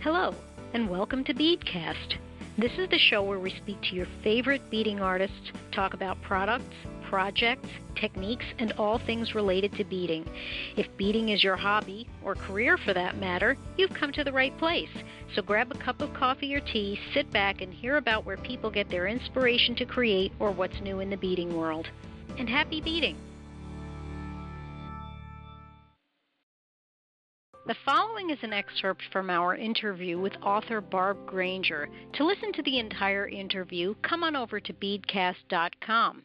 Hello, and welcome to Beadcast. This is the show where we speak to your favorite beading artists, talk about products, projects, techniques, and all things related to beading. If beading is your hobby, or career for that matter, you've come to the right place. So grab a cup of coffee or tea, sit back, and hear about where people get their inspiration to create or what's new in the beading world. And happy beading! The following is an excerpt from our interview with author Barb Grainger. To listen to the entire interview, come on over to beadcast.com.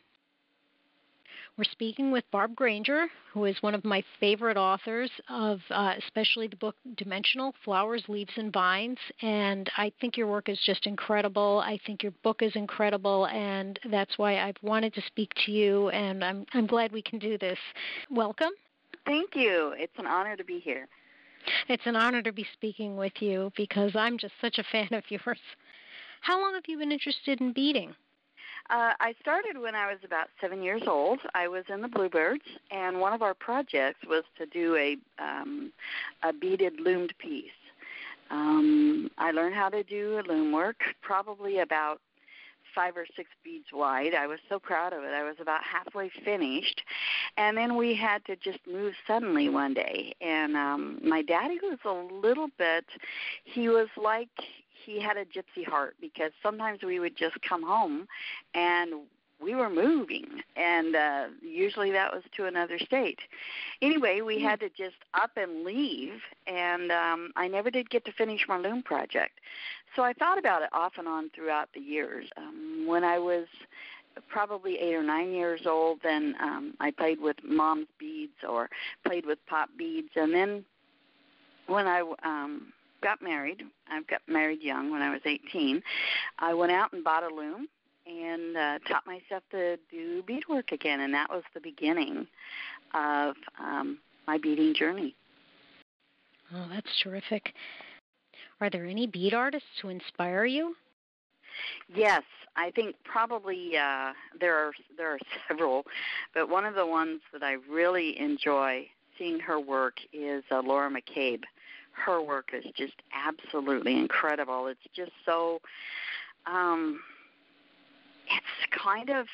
We're speaking with Barb Grainger, who is one of my favorite authors of especially the book Dimensional, Flowers, Leaves, and Vines. And I think your work is just incredible. I think your book is incredible, and that's why I've wanted to speak to you, and I'm glad we can do this. Welcome. Thank you. It's an honor to be here. It's an honor to be speaking with you because I'm just such a fan of yours. How long have you been interested in beading? I started when I was about 7 years old. I was in the Bluebirds, and one of our projects was to do a beaded loomed piece. I learned how to do loom work probably about 5 or 6 beads wide. I was so proud of it. I was about halfway finished. And then we had to just move suddenly one day. And my daddy was a little bit, he was like he had a gypsy heart, because sometimes we would just come home and we were moving. And usually that was to another state. Anyway, we had to just up and leave. And I never did get to finish my loom project. So I thought about it off and on throughout the years. When I was probably 8 or 9 years old, then I played with mom's beads or played with pop beads. And then when I got married young when I was 18, I went out and bought a loom and taught myself to do beadwork again. And that was the beginning of my beading journey. Oh, that's terrific. Are there any bead artists who inspire you? Yes, I think probably there are several, but one of the ones that I really enjoy seeing her work is Laura McCabe. Her work is just absolutely incredible. It's just so, it's kind of,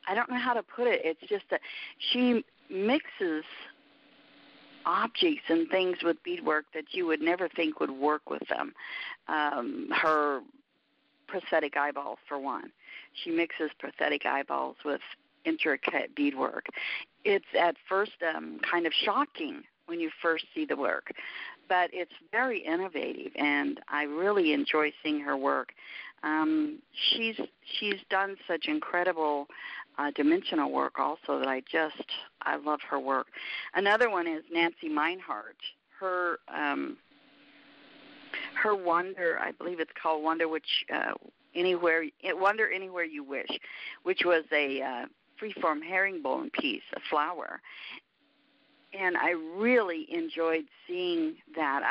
I don't know how to put it. It's just that she mixes objects and things with beadwork that you would never think would work with them. Her prosthetic eyeballs, for one. She mixes prosthetic eyeballs with intricate beadwork. It's at first kind of shocking when you first see the work, but it's very innovative, and I really enjoy seeing her work. She's done such incredible dimensional work also that I love her work. Another one is Nancy Meinhardt. Her Wonder, I believe it's called Wonder, Anywhere You Wish, which was a freeform herringbone piece, a flower. And I really enjoyed seeing that.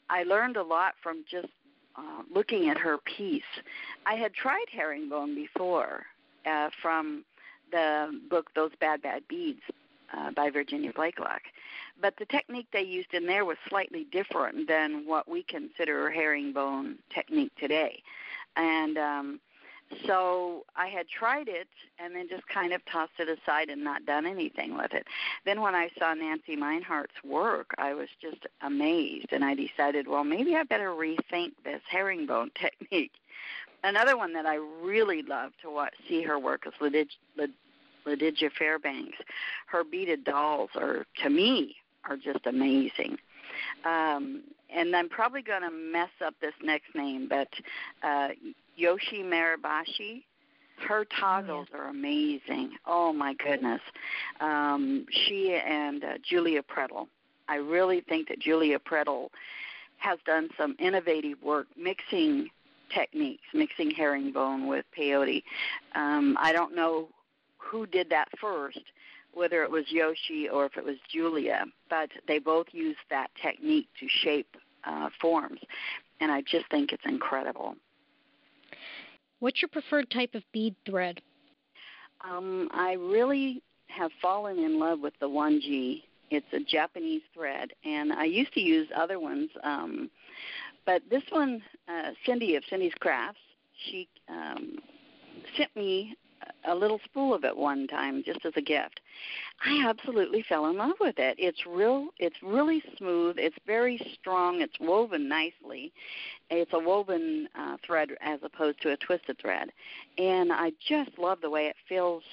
I learned a lot from just looking at her piece. I had tried herringbone before from the book Those Bad Beads by Virginia Blakelock. But the technique they used in there was slightly different than what we consider herringbone technique today. And so I had tried it and then just kind of tossed it aside and not done anything with it. Then when I saw Nancy Meinhardt's work, I was just amazed, and I decided, well, maybe I better rethink this herringbone technique. Another one that I really love to see her work is Lydia Fairbanks. Her beaded dolls to me, are just amazing. And I'm probably going to mess up this next name, but Yoshi Marabashi, her toggles are amazing. Oh, my goodness. She and Julia Prettle. I really think that Julia Prettle has done some innovative work mixing techniques, mixing herringbone with peyote. I don't know who did that first, whether it was Yoshi or if it was Julia, but they both used that technique to shape forms, and I just think it's incredible. What's your preferred type of bead thread? I really have fallen in love with the 1G It's a Japanese thread, and I used to use other ones, but this one, Cindy of Cindy's Crafts, she sent me a little spool of it one time just as a gift. I absolutely fell in love with it. It's really smooth. It's very strong. It's woven nicely. It's a woven thread as opposed to a twisted thread. And I just love the way it feels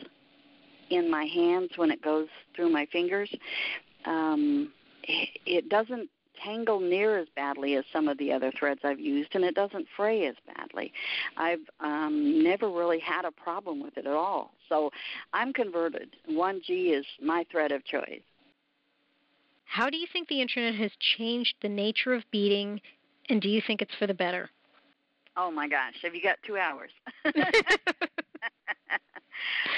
in my hands when it goes through my fingers. It doesn't tangle near as badly as some of the other threads I've used, and it doesn't fray as badly. I've never really had a problem with it at all. So I'm converted. 1G is my thread of choice. How do you think the Internet has changed the nature of beading, and do you think it's for the better? Oh, my gosh. Have you got 2 hours?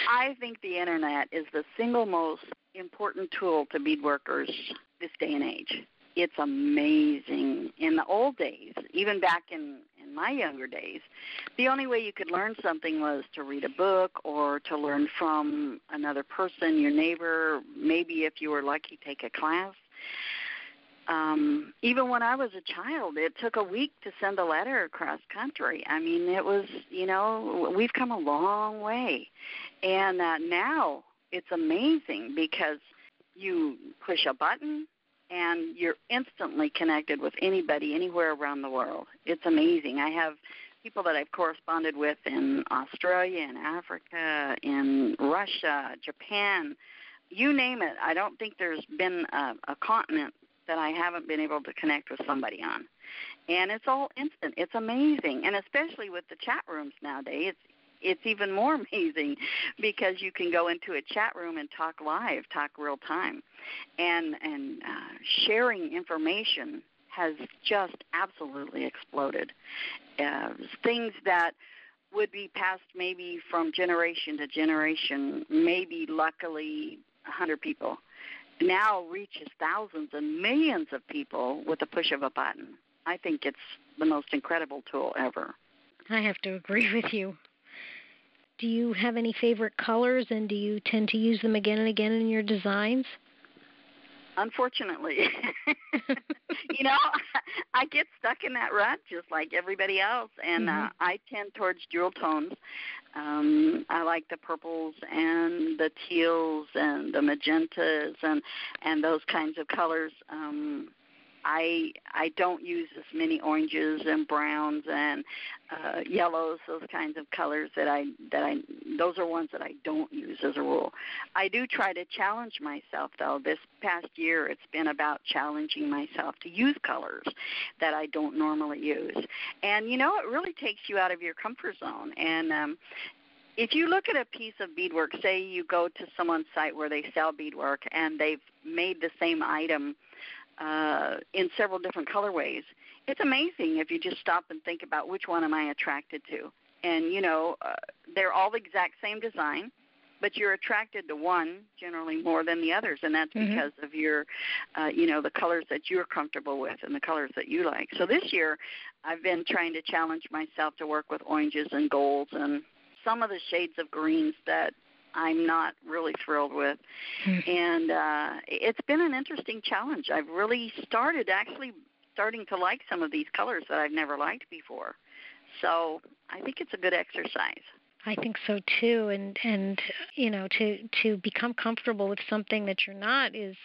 I think the Internet is the single most important tool to beadworkers this day and age. It's amazing. In the old days, even back in my younger days, the only way you could learn something was to read a book or to learn from another person, your neighbor, maybe if you were lucky, take a class. Even when I was a child, it took a week to send a letter across country. I mean, it was, we've come a long way. And now it's amazing because you push a button, and you're instantly connected with anybody anywhere around the world. It's amazing. I have people that I've corresponded with in Australia, in Africa, in Russia, Japan, you name it. I don't think there's been a continent that I haven't been able to connect with somebody on. And it's all instant. It's amazing. And especially with the chat rooms nowadays, it's even more amazing because you can go into a chat room and talk live, talk real time. And sharing information has just absolutely exploded. Things that would be passed maybe from generation to generation, maybe luckily 100 people, now reaches thousands and millions of people with the push of a button. I think it's the most incredible tool ever. I have to agree with you. Do you have any favorite colors, and do you tend to use them again and again in your designs? Unfortunately. I get stuck in that rut just like everybody else, and I tend towards jewel tones. I like the purples and the teals and the magentas and those kinds of colors. I don't use as many oranges and browns and yellows, those kinds of colors those are ones that I don't use as a rule. I do try to challenge myself, though. This past year it's been about challenging myself to use colors that I don't normally use. And, it really takes you out of your comfort zone. And if you look at a piece of beadwork, say you go to someone's site where they sell beadwork and they've made the same item in several different colorways, it's amazing if you just stop and think about which one am I attracted to. And, they're all the exact same design, but you're attracted to one generally more than the others, and that's because of your, the colors that you're comfortable with and the colors that you like. So this year I've been trying to challenge myself to work with oranges and golds and some of the shades of greens that I'm not really thrilled with. And it's been an interesting challenge. I've really starting to like some of these colors that I've never liked before. So I think it's a good exercise. I think so too, and to become comfortable with something that you're not is,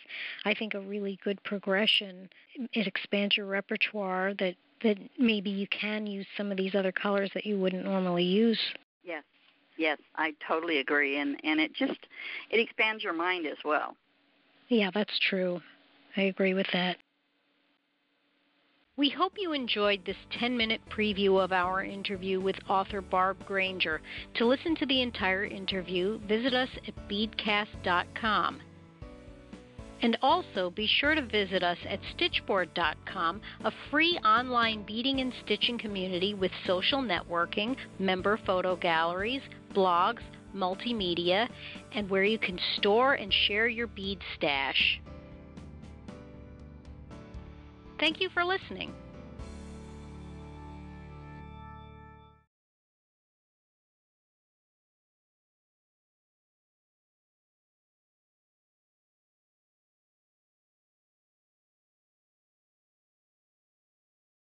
I think, a really good progression. It expands your repertoire that maybe you can use some of these other colors that you wouldn't normally use. Yes, I totally agree, and it expands your mind as well. Yeah, that's true. I agree with that. We hope you enjoyed this 10-minute preview of our interview with author Barb Grainger. To listen to the entire interview, visit us at beadcast.com. And also be sure to visit us at stitchboard.com, a free online beading and stitching community with social networking, member photo galleries, blogs, multimedia, and where you can store and share your bead stash. Thank you for listening.